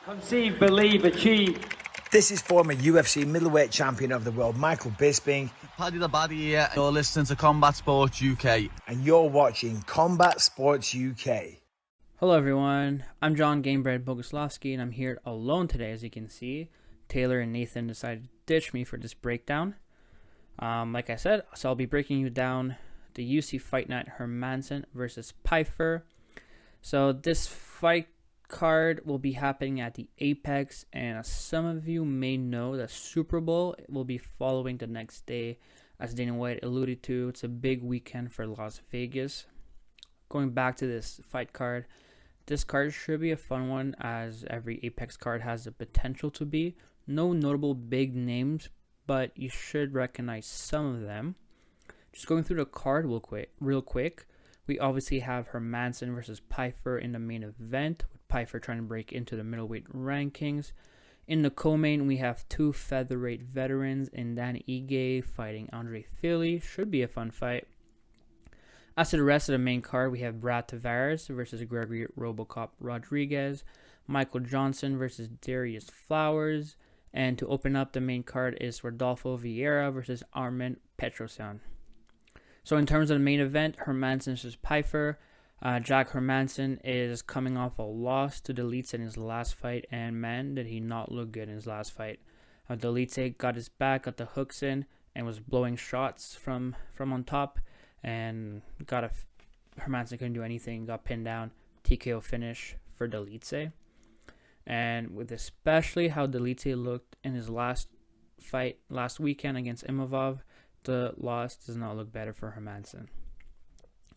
Conceive, believe, achieve. This is former UFC middleweight champion of the world, Michael Bisping. Paddy the Baddy here. You're listening to Combat Sports UK. And you're watching Combat Sports UK. Hello everyone, I'm John Gamebred Boguslavsky and I'm here alone today. As you can see, Taylor and Nathan decided to ditch me for this breakdown. Like I said, so I'll be breaking you down the UFC Fight Night Hermansson versus Pyfer. So this fight card will be happening at the Apex, and as some of you may know, the Super Bowl will be following the next day. As Dana White alluded to, it's a big weekend for Las Vegas. Going back to this fight card, this card should be a fun one, as every Apex card has the potential to be. No notable big names, but you should recognize some of them. Just going through the card real quick, we obviously have Hermansson versus Pyfer in the main event, with Pyfer trying to break into the middleweight rankings. In the co-main, we have two featherweight veterans in Dan Ige fighting Andre Fili. Should be a fun fight. As to the rest of the main card, we have Brad Tavares versus Gregory Robocop Rodriguez, Michael Johnson versus Darius Flowers, and to open up the main card is Rodolfo Vieira versus Armen Petrosyan. So in terms of the main event, Hermansson versus Pyfer, Jack Hermansson is coming off a loss to Delice in his last fight, and man, did he not look good in his last fight. Delice got his back, got the hooks in, and was blowing shots from on top, and Hermansson couldn't do anything, got pinned down, TKO finish for Delice. And with especially how Delice looked in his last fight last weekend against Imavov, the loss does not look better for Hermansson.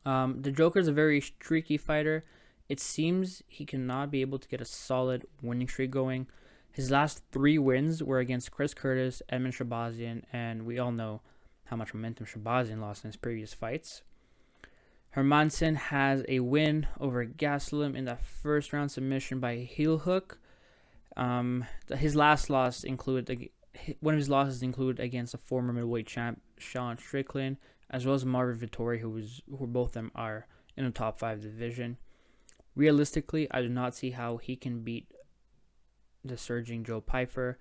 The Joker is a very streaky fighter. It seems he cannot be able to get a solid winning streak going. His last 3 wins were against Chris Curtis, Edmund Shabazian, and we all know how much momentum Shabazian lost in his previous fights. Hermansson has a win over Gastelum in the first round submission by heel hook. His last loss one of his losses include against a former middleweight champ, Sean Strickland, as well as Marvin Vettori, who both of them are in the top 5 division. Realistically, I do not see how he can beat the surging Joe Pyfer.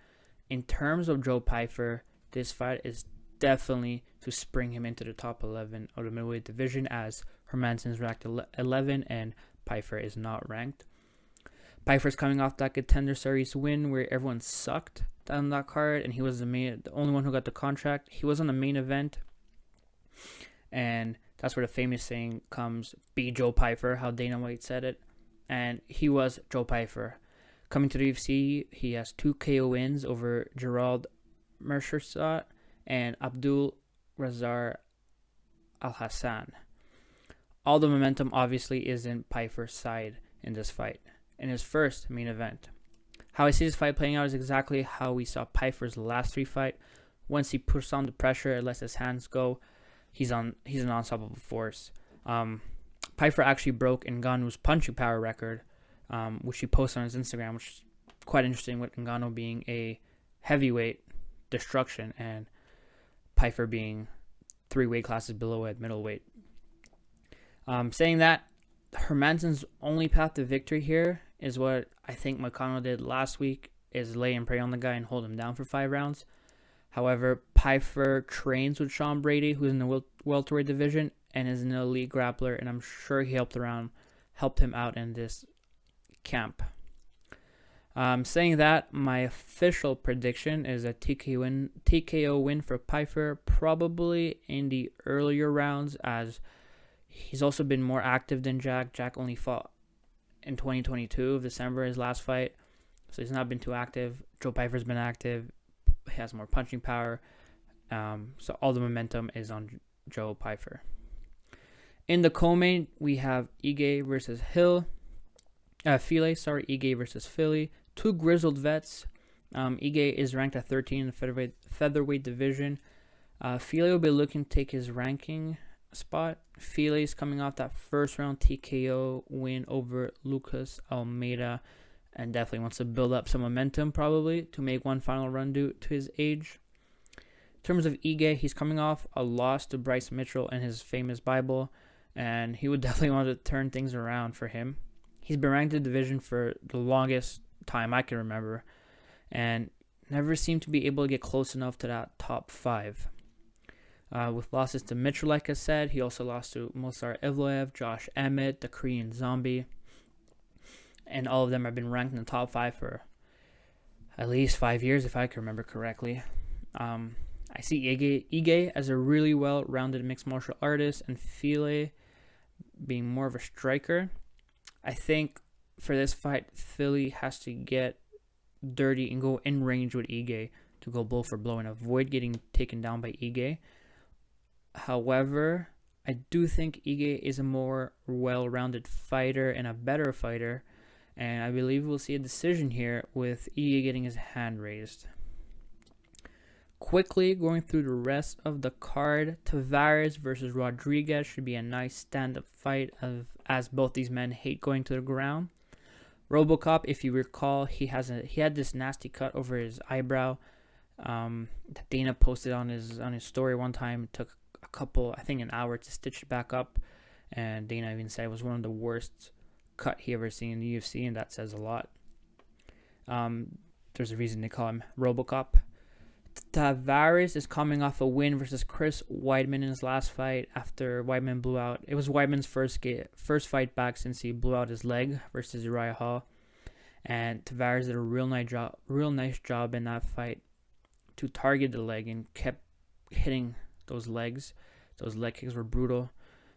In terms of Joe Pyfer, this fight is definitely to spring him into the top 11 of the middleweight division, as Hermansson is ranked 11 and Pyfer is not ranked. Pyfer's coming off that Contender Series win where everyone sucked on that card, and he was the only one who got the contract. He was on the main event, and that's where the famous saying comes, "Be Joe Pyfer," how Dana White said it, and he was Joe Pyfer. Coming to the UFC, he has 2 KO wins over Gerald Mershersat and Abdul Razar Al-Hassan. All the momentum obviously is in Pyfer's side in this fight, in his first main event. How I see this fight playing out is exactly how we saw Pyfer's last 3 fights. Once he puts on the pressure and lets his hands go, he's an unstoppable force. Pyfer actually broke Ngannou's punching power record, which he posted on his Instagram, which is quite interesting, with Ngannou being a heavyweight destruction and Pyfer being 3 weight classes below at middleweight. Saying that, Hermansson's only path to victory here is what I think McConnell did last week, is lay and prey on the guy and hold him down for 5 rounds. However, Pyfer trains with Sean Brady, who's in the welterweight division and is an elite grappler, and I'm sure he helped him out in this camp. Saying that, my official prediction is a TKO win for Pyfer, probably in the earlier rounds, as he's also been more active than Jack. Jack only fought in 2022 of December, his last fight, so he's not been too active. Joe Pyfer's been active. He has more punching power. So all the momentum is on Joe Pyfer. In the co-main, we have Ige versus Fili. Ige versus Fili. 2 grizzled vets. Ige is ranked at 13 in the featherweight division. Fili will be looking to take his ranking spot. Fili is coming off that first round TKO win over Lucas Almeida, and definitely wants to build up some momentum probably to make one final run due to his age. In terms of Ige, he's coming off a loss to Bryce Mitchell in his famous Bible, and he would definitely want to turn things around for him. He's been ranked in the division for the longest time I can remember, and never seemed to be able to get close enough to that top 5. With losses to Mitchell, like I said, he also lost to Movsar Evloev, Josh Emmett, the Korean Zombie, and all of them have been ranked in the top 5 for at least 5 years, if I can remember correctly. I see Ige as a really well-rounded mixed martial artist, and File being more of a striker. I think for this fight, Philly has to get dirty and go in range with Ige to go blow for blow and avoid getting taken down by Ige. However, I do think Ige is a more well-rounded fighter and a better fighter, and I believe we'll see a decision here with Ige getting his hand raised. Quickly going through the rest of the card, Tavares versus Rodriguez should be a nice stand-up fight, as both these men hate going to the ground. RoboCop, if you recall, he had this nasty cut over his eyebrow that Dana posted on his story one time. It took a couple, I think an hour to stitch it back up, and Dana even said it was one of the worst cut he ever seen in the UFC, and that says a lot. There's a reason they call him RoboCop. Tavares is coming off a win versus Chris Weidman in his last fight after Weidman blew out. It was Weidman's first fight back since he blew out his leg versus Uriah Hall, and Tavares did a real nice job in that fight to target the leg and kept hitting those legs. Those leg kicks were brutal.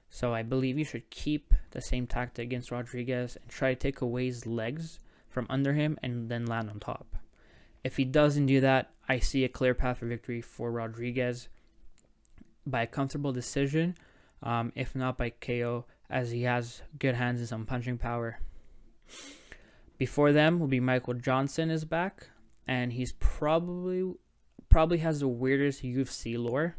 So I believe you should keep the same tactic against Rodriguez and try to take away his legs from under him and then land on top. If he doesn't do that, I see a clear path for victory for Rodriguez by a comfortable decision, if not by KO, as he has good hands and some punching power. Before them will be Michael Johnson is back, and he's probably has the weirdest UFC lore.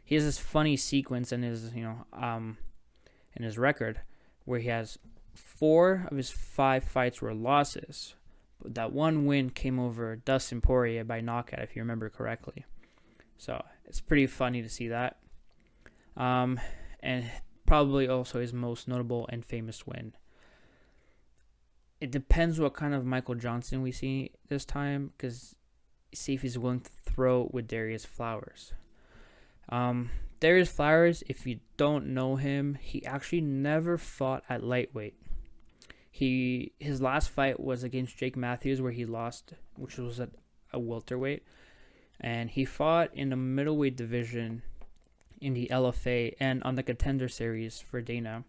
He has this funny sequence in his in his record where he has 4 of his 5 fights were losses. That one win came over Dustin Poirier by knockout, if you remember correctly. So it's pretty funny to see that. And probably also his most notable and famous win. It depends what kind of Michael Johnson we see this time, because see if he's willing to throw with Darius Flowers. Darius Flowers, if you don't know him, he actually never fought at lightweight. His last fight was against Jake Matthews, where he lost, which was at a welterweight, and he fought in the middleweight division in the LFA and on the Contender Series for Dana,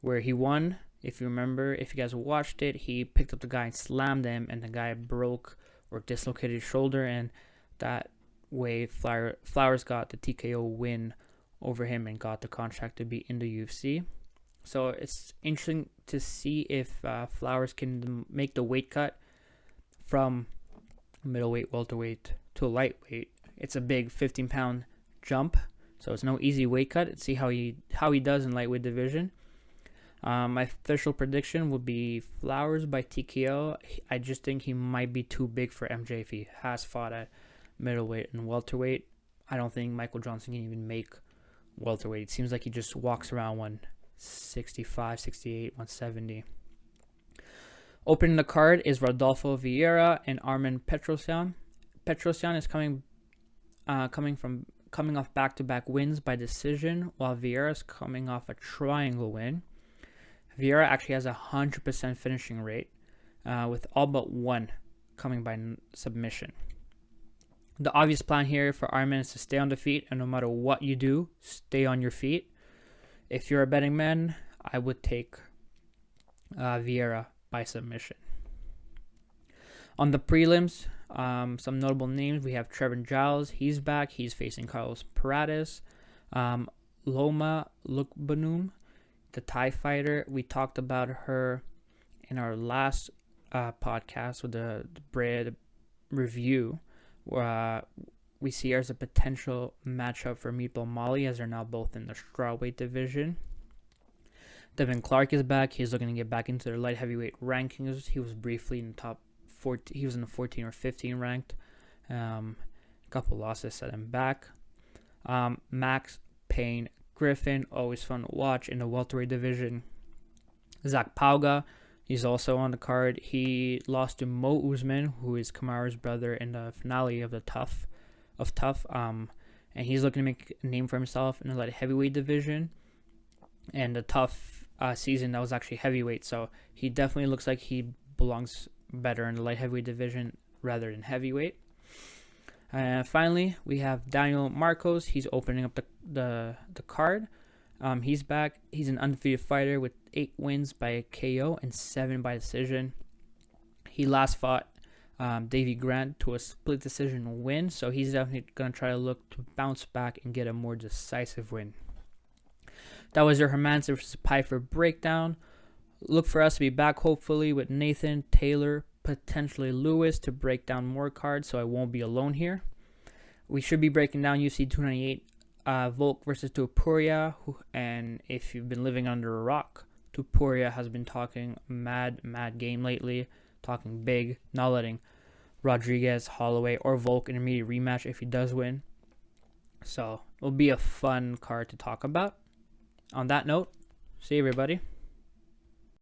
where he won. If you remember, if you guys watched it, he picked up the guy and slammed him, and the guy broke or dislocated his shoulder, and that way Flowers got the TKO win over him and got the contract to be in the UFC. So it's interesting to see if Flowers can make the weight cut from middleweight, welterweight to lightweight. It's a big 15-pound jump, so it's no easy weight cut. Let's see how he does in lightweight division. My official prediction would be Flowers by TKO. I just think he might be too big for MJ if he has fought at middleweight and welterweight. I don't think Michael Johnson can even make welterweight. It seems like he just walks around 165, 68, 170. Opening the card is Rodolfo Vieira and Armen Petrosyan. Petrosyan is coming off back-to-back wins by decision, while Vieira is coming off a triangle win. Vieira actually has a 100% finishing rate, with all but one coming by submission. The obvious plan here for Armen is to stay on the feet, and no matter what you do, stay on your feet. If you're a betting man, I would take Vieira by submission. On the prelims, some notable names. We have Trevor Giles. He's back. He's facing Carlos Paredes. Loma Lukbanum, the Thai fighter. We talked about her in our last podcast with the bread review. We see her as a potential matchup for Meatball Molly, as they're now both in the strawweight division. Devin Clark is back. He's looking to get back into their light heavyweight rankings. He was briefly in the top 14. He was in the 14 or 15 ranked. A couple losses set him back. Max Payne Griffin, always fun to watch in the welterweight division. Zach Pauga, He's also on the card. He lost to Mo Usman, who is Kamaru's brother, in the finale of Tough. And he's looking to make a name for himself in the light heavyweight division. And the Tough season, that was actually heavyweight, so he definitely looks like he belongs better in the light heavyweight division rather than heavyweight. Finally, we have Daniel Marcos. He's opening up the card. He's back. He's an undefeated fighter with 8 wins by KO and 7 by decision. He last fought Davey Grant to a split decision win, so he's definitely going to try to look to bounce back and get a more decisive win. That was your Hermansson versus Pyfer breakdown. Look for us to be back hopefully with Nathan, Taylor, potentially Lewis to break down more cards, so I won't be alone here. We should be breaking down UFC 298, Volk versus Topuria, and if you've been living under a rock, Topuria has been talking mad game lately, talking big, not letting Rodriguez, Holloway, or Volk intermediate rematch if he does win. So it'll be a fun card to talk about. On that note, see you everybody.